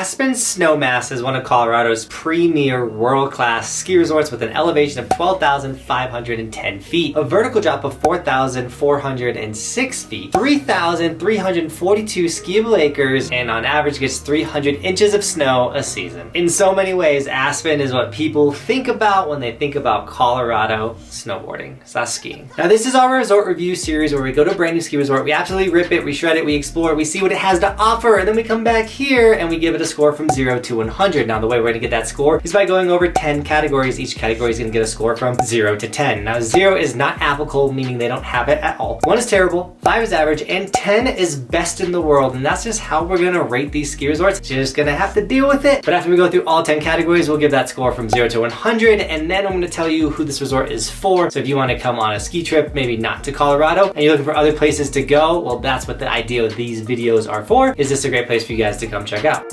Aspen Snowmass is one of Colorado's premier world-class ski resorts with an elevation of 12,510 feet, a vertical drop of 4,406 feet, 3,342 skiable acres, and on average gets 300 inches of snow a season. In so many ways, Aspen is what people think about when they think about Colorado snowboarding. So that's skiing. Now this is our resort review series where we go to a brand new ski resort, we absolutely rip it, we shred it, we explore, we see what it has to offer, and then we come back here and we give it a score from 0 to 100. Now the way we're gonna get that score is by going over 10 categories. Each category is gonna get a score from 0 to 10. Now 0 is not applicable, meaning they don't have it at all. 1 is terrible, 5 is average, and 10 is best in the world. And that's just how we're gonna rate these ski resorts. You're just gonna have to deal with it. But after we go through all 10 categories, we'll give that score from 0 to 100, and then I'm gonna tell you who this resort is for. So if you wanna come on a ski trip, maybe not to Colorado, and you're looking for other places to go, well, that's what the idea of these videos are for. Is this a great place for you guys to come check out?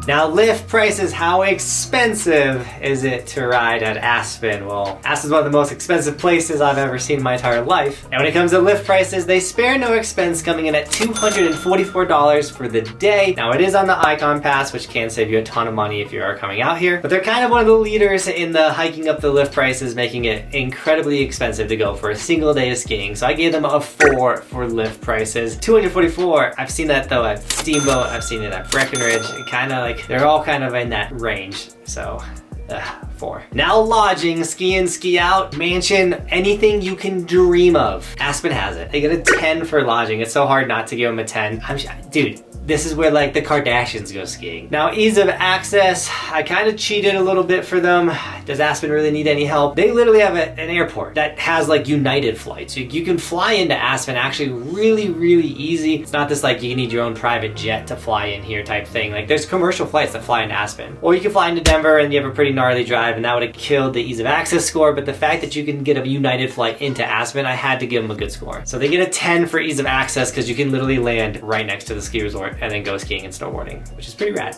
Now lift prices, how expensive is it to ride at Aspen? Well, Aspen's one of the most expensive places I've ever seen in my entire life. And when it comes to lift prices, they spare no expense, coming in at $244 for the day. Now it is on the Icon Pass, which can save you a ton of money if you are coming out here. But they're kind of one of the leaders in the hiking up the lift prices, making it incredibly expensive to go for a single day of skiing. So I gave them a 4 for lift prices. $244, I've seen that though at Steamboat, I've seen it at Breckenridge. It kind of like, they're all kind of in that range, so 4. Now lodging, ski in, ski out, mansion, anything you can dream of. Aspen has it. They get a 10 for lodging. It's so hard not to give them a 10. Dude, this is where like the Kardashians go skiing. Now ease of access, I kind of cheated a little bit for them. Does Aspen really need any help? They literally have an airport that has like United flights. You can fly into Aspen actually really, really easy. It's not this like you need your own private jet to fly in here type thing. Like there's commercial flights that fly into Aspen. Or you can fly into Denver and you have a pretty gnarly drive, and that would have killed the ease of access score, but the fact that you can get a United flight into Aspen, I had to give them a good score. So they get a 10 for ease of access because you can literally land right next to the ski resort and then go skiing and snowboarding, which is pretty rad.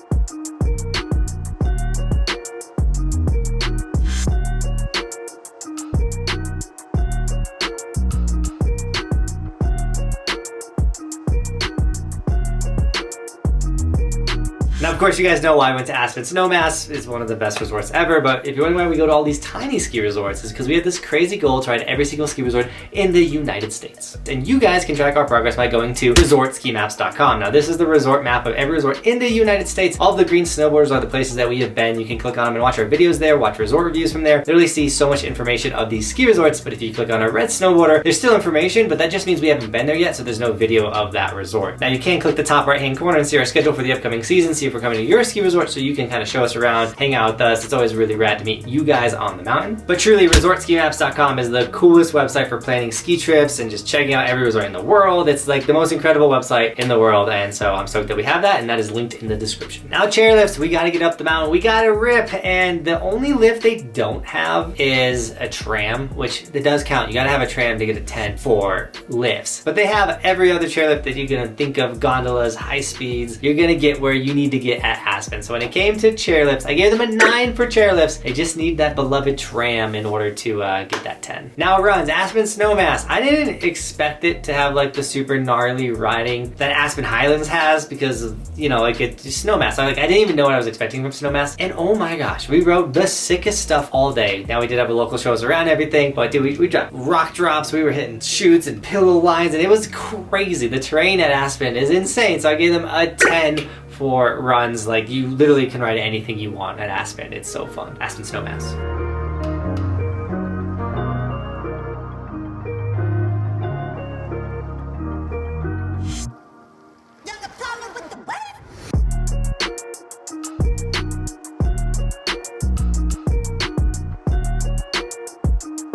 Now, of course, you guys know why I went to Aspen. Snowmass is one of the best resorts ever, but if you're wondering why we go to all these tiny ski resorts, it's because we have this crazy goal to ride every single ski resort in the United States. And you guys can track our progress by going to resortskimaps.com. Now, this is the resort map of every resort in the United States. All of the green snowboarders are the places that we have been. You can click on them and watch our videos there, watch resort reviews from there. Literally see so much information of these ski resorts, but if you click on a red snowboarder, there's still information, but that just means we haven't been there yet, so there's no video of that resort. Now, you can click the top right-hand corner and see our schedule for the upcoming season, see if we're coming to your ski resort, so you can kind of show us around, hang out with us. It's always really rad to meet you guys on the mountain. But truly, resortskimaps.com is the coolest website for planning ski trips and just checking out every resort in the world. It's like the most incredible website in the world, and so I'm stoked that we have that, and that is linked in the description. Now chairlifts, we gotta get up the mountain, we gotta rip, and the only lift they don't have is a tram, which it does count. You gotta have a tram to get a 10 for lifts. But they have every other chairlift that you're gonna think of, gondolas, high speeds. You're gonna get where you need to get at Aspen. So when it came to chairlifts, I gave them a 9 for chairlifts. They just need that beloved tram in order to get that 10. Now runs, Aspen Snowmass. I didn't expect it to have like the super gnarly riding that Aspen Highlands has because of, you know, like it's Snowmass. I didn't even know what I was expecting from Snowmass. And oh my gosh, we rode the sickest stuff all day. Now we did have a local shows around everything, but dude, we dropped rock drops, we were hitting chutes and pillow lines, and it was crazy. The terrain at Aspen is insane. So I gave them a 10 for runs. Like you literally can ride anything you want at Aspen. It's so fun. Aspen Snowmass.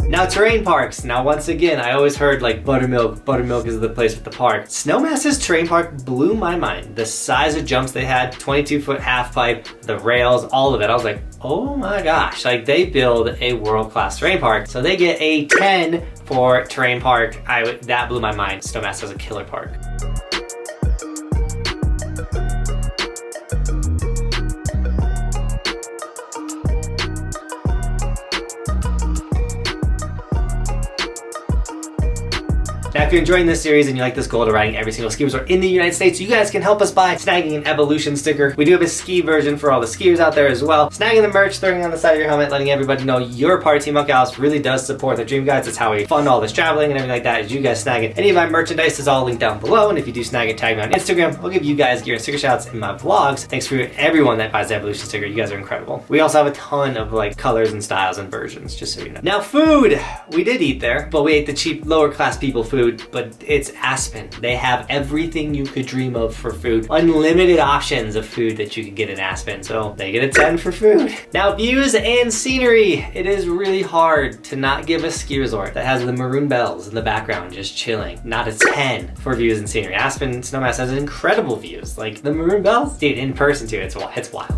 Now terrain parks. Now once again, I always heard like Buttermilk is the place with the park. Snowmass's terrain park blew my mind. The size of jumps they had, 22-foot half pipe, the rails, all of it. I was like, oh my gosh, like they build a world-class terrain park. So they get a 10 for terrain park. That blew my mind. Snowmass has a killer park. if you're enjoying this series and you like this goal to riding every single ski resort in the United States, you guys can help us by snagging an Evolution sticker. We do have a ski version for all the skiers out there as well. Snagging the merch, throwing it on the side of your helmet, letting everybody know you're part of Team Buckhouse really does support the Dream Guides. That's how we fund all this traveling and everything like that, is you guys snagging any of my merchandise is all linked down below. And if you do snag it, tag me on Instagram. I'll give you guys gear and sticker shouts in my vlogs. Thanks for everyone that buys the Evolution sticker. You guys are incredible. We also have a ton of like colors and styles and versions, just so you know. Now food, we did eat there, but we ate the cheap lower class people food, but it's Aspen. They have everything you could dream of for food. Unlimited options of food that you can get in Aspen, so they get a 10 for food. Now views and scenery. It is really hard to not give a ski resort that has the maroon bells in the background just chilling not a 10 for views and scenery. Aspen Snowmass has incredible views. Like the maroon bells, dude, in person too, it's wild.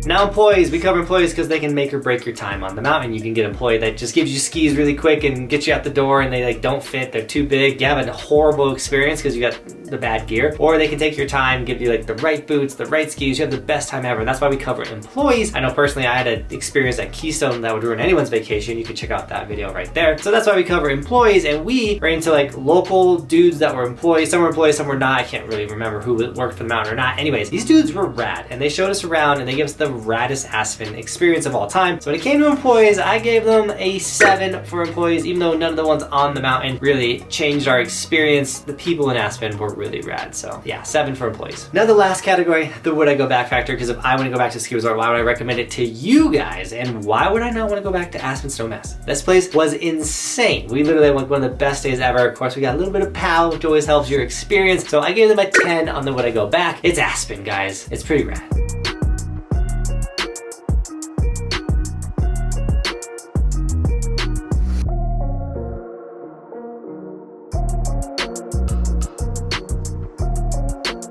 Now employees, we cover employees because they can make or break your time on the mountain. You can get an employee that just gives you skis really quick and gets you out the door and they like don't fit, they're too big. You have a horrible experience because you got the bad gear. Or they can take your time, give you like the right boots, the right skis, you have the best time ever. And that's why we cover employees. I know personally I had an experience at Keystone that would ruin anyone's vacation. You can check out that video right there. So that's why we cover employees, and we ran into like local dudes that were employees. Some were employees, some were not. I can't really remember who worked for the mountain or not. Anyways, these dudes were rad and they showed us around and they gave us the raddest Aspen experience of all time. So when it came to employees, I gave them a 7 for employees, even though none of the ones on the mountain really changed our experience. The people in Aspen were really rad. So yeah, 7 for employees. Now the last category, the would I go back factor, because if I want to go back to ski resort, why would I recommend it to you guys? And why would I not want to go back to Aspen Snowmass? This place was insane. We literally had one of the best days ever. Of course, we got a little bit of PAL, which always helps your experience. So I gave them a 10 on the would I go back. It's Aspen, guys. It's pretty rad.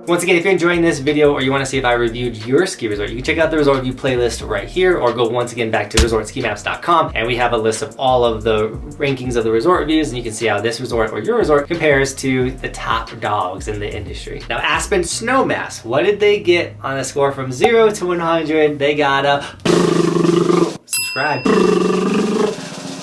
Once again, if you're enjoying this video or you want to see if I reviewed your ski resort, you can check out the resort review playlist right here, or go once again back to resortskimaps.com, and we have a list of all of the rankings of the resort reviews, and you can see how this resort or your resort compares to the top dogs in the industry. Now Aspen Snowmass, what did they get on a score from 0 to 100? They got a subscribe.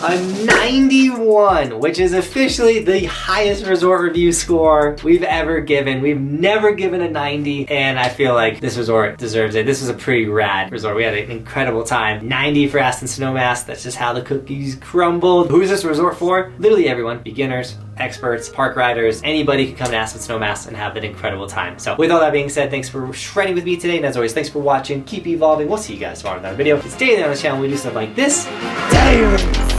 A 91, which is officially the highest resort review score we've ever given. We've never given a 90, and I feel like this resort deserves it. This was a pretty rad resort. We had an incredible time. 90 for Aspen Snowmass. That's just how the cookies crumbled. Who is this resort for? Literally everyone. Beginners, experts, park riders, anybody can come to Aspen Snowmass and have an incredible time. So with all that being said, thanks for shredding with me today, and as always, thanks for watching. Keep evolving. We'll see you guys tomorrow in another video. It's daily on the channel. We do stuff like this daily.